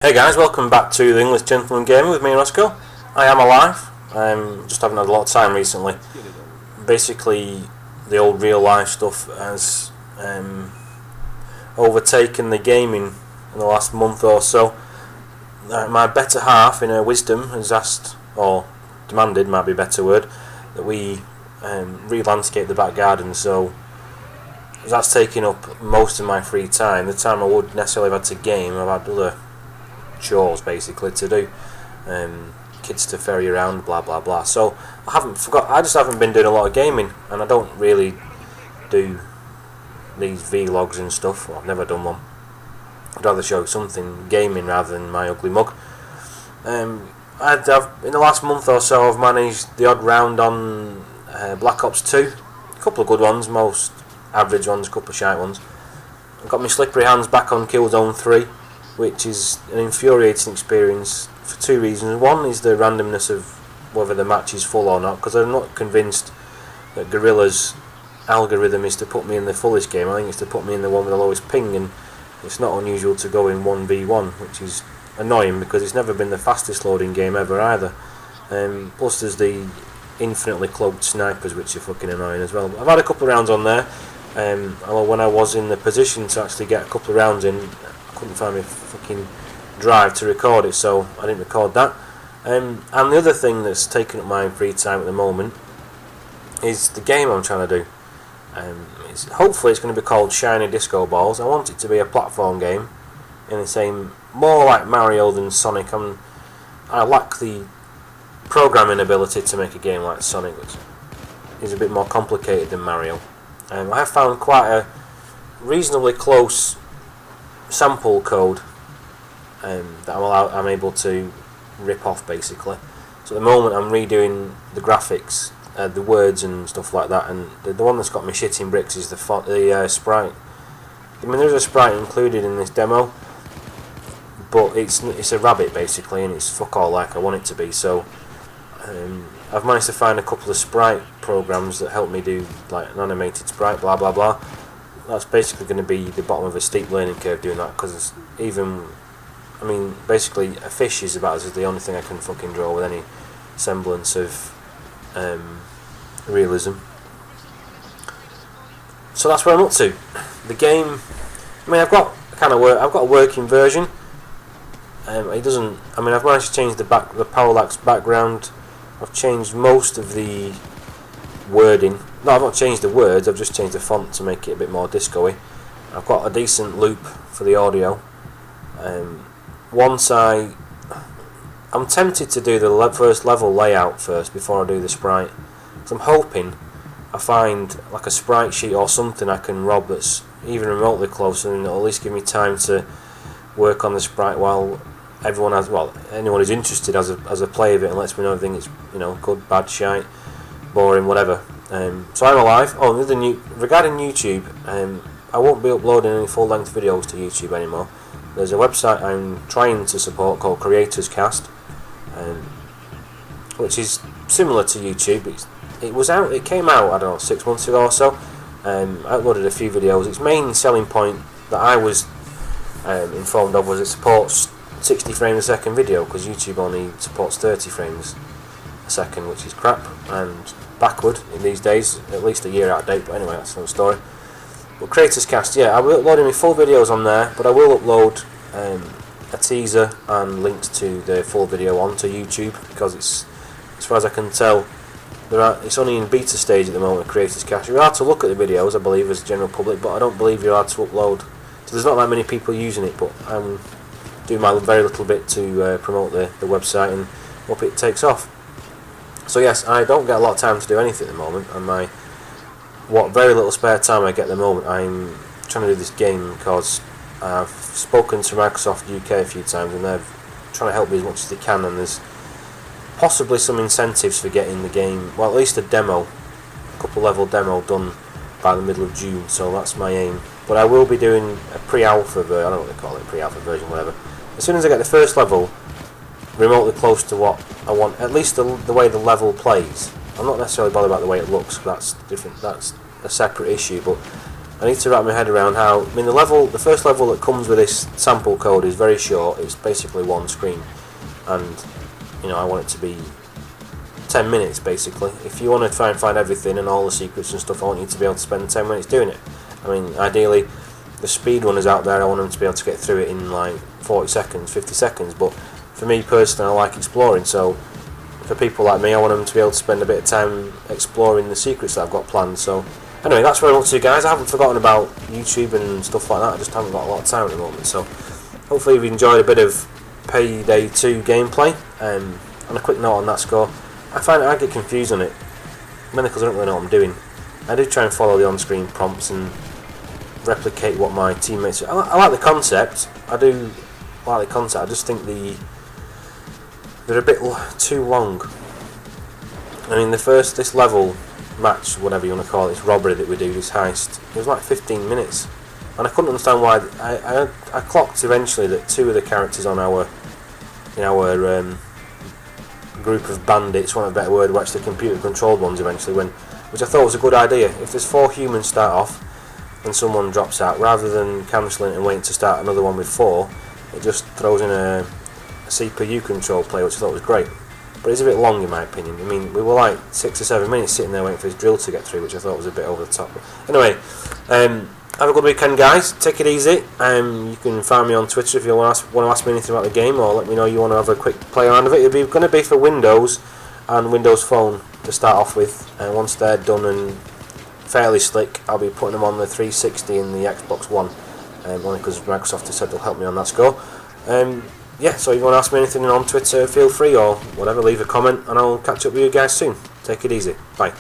Hey guys, welcome back to the English Gentleman Gamer with me, Roscoe. I am alive. Just haven't had a lot of time recently. Basically, the old real life stuff has overtaken the gaming in the last month or so. My better half, in her wisdom, has asked, or demanded, might be a better word, that we re-landscape the back garden. So that's taking up most of my free time. The time I would necessarily have had to game, I've had other chores basically to do, kids to ferry around, blah blah blah. So I just haven't been doing a lot of gaming, and I don't really do these vlogs and stuff. Well, I've never done one. I'd rather show something gaming rather than my ugly mug. I've in the last month or so I've managed the odd round on Black Ops 2, a couple of good ones, most average ones, a couple of shite ones. I've got my slippery hands back on Killzone 3, which is an infuriating experience for two reasons. One is the randomness of whether the match is full or not, because I'm not convinced that Guerrilla's algorithm is to put me in the fullest game. I think it's to put me in the one with the lowest ping, and it's not unusual to go in 1v1, which is annoying because it's never been the fastest loading game ever either. Plus there's the infinitely cloaked snipers, which are fucking annoying as well. But I've had a couple of rounds on there, although when I was in the position to actually get a couple of rounds in, I couldn't find my fucking drive to record it, so I didn't record that. And the other thing that's taken up my free time at the moment is the game I'm trying to do. Hopefully it's going to be called Shiny Disco Balls. I want it to be a platform game in the same, more like Mario than Sonic. I lack the programming ability to make a game like Sonic, which is a bit more complicated than Mario. I have found quite a reasonably close sample code that I'm able to rip off basically. So at the moment I'm redoing the graphics, the words and stuff like that, and the one that's got me shitting bricks is the sprite. I mean, there's a sprite included in this demo, but it's a rabbit basically, and it's fuck all like I want it to be. So I've managed to find a couple of sprite programs that help me do like an animated sprite, blah blah blah. That's basically going to be the bottom of a steep learning curve doing that, because basically a fish is about as the only thing I can fucking draw with any semblance of realism. So that's where I'm up to. The game, I've got a working version. It doesn't. I've managed to change the parallax background. I've changed most of the wording. No, I've not changed the words, I've just changed the font to make it a bit more disco-y. I've got a decent loop for the audio. I'm tempted to do the first level layout first before I do the sprite. So I'm hoping I find like a sprite sheet or something I can rob that's even remotely close, and it'll at least give me time to work on the sprite while anyone who's interested as a player of it, and lets me know everything is good, bad, shite, boring, whatever. So I'm alive. Regarding YouTube, I won't be uploading any full-length videos to YouTube anymore. There's a website I'm trying to support called Creators Cast, which is similar to YouTube. It came out, I don't know, 6 months ago or so. I uploaded a few videos. Its main selling point that I was informed of was it supports 60 frames a second video, because YouTube only supports 30 frames a second, which is crap and backward in these days, at least a year out of date. But anyway, that's another story. But Creators Cast, yeah, I will upload my full videos on there, but I will upload a teaser and links to the full video onto YouTube, because it's, as far as I can tell, it's only in beta stage at the moment. Creators Cast, you're allowed to look at the videos, I believe, as general public, but I don't believe you're allowed to upload. So there's not that many people using it, but I'm doing my very little bit to promote the website and hope it takes off. So yes, I don't get a lot of time to do anything at the moment, and what very little spare time I get at the moment, I'm trying to do this game because I've spoken to Microsoft UK a few times, and they're trying to help me as much as they can, and there's possibly some incentives for getting the game, well, at least a couple level demo done by the middle of June, so that's my aim. But I will be doing a pre-alpha version, I don't know what they call it, pre-alpha version, whatever. As soon as I get the first level remotely close to what I want, at least the way the level plays. I'm not necessarily bothered about the way it looks, that's different, that's a separate issue, but I need to wrap my head around how. I mean, the first level that comes with this sample code is very short. It's basically one screen, and I want it to be 10 minutes basically. If you want to try and find everything and all the secrets and stuff, I want you to be able to spend 10 minutes doing it. I mean, ideally, the speedrunners out there, I want them to be able to get through it in like 40 seconds, 50 seconds. But for me personally, I like exploring. So for people like me, I want them to be able to spend a bit of time exploring the secrets that I've got planned. So anyway, that's where I'm up to, guys. I haven't forgotten about YouTube and stuff like that. I just haven't got a lot of time at the moment. So hopefully you've enjoyed a bit of PayDay 2 gameplay. And a quick note on that score, I find I get confused on it, mainly because I don't really know what I'm doing. I do try and follow the on-screen prompts and replicate what my teammates do. I like the concept. I do like the concept. I just think they're a bit too long. I mean, this level match, whatever you want to call it, this robbery that we do, this heist, it was like 15 minutes, and I couldn't understand why. I clocked eventually that two of the characters on our group of bandits, for want of a better word, were actually computer controlled ones eventually, which I thought was a good idea. If there's 4 humans start off and someone drops out, rather than cancelling it and waiting to start another one with 4, it just throws in a CPU controlled player, which I thought was great. But it's a bit long in my opinion. I mean, we were like 6 or 7 minutes sitting there waiting for this drill to get through, which I thought was a bit over the top. Anyway, have a good weekend, guys. Take it easy. You can find me on Twitter if you want to ask me anything about the game, or let me know you want to have a quick play around of it. It's going to be for Windows and Windows Phone to start off with, and once they're done and fairly slick, I'll be putting them on the 360 and the Xbox One, only because Microsoft has said they'll help me on that score. Yeah, so if you want to ask me anything on Twitter, feel free, or whatever, leave a comment, and I'll catch up with you guys soon. Take it easy. Bye.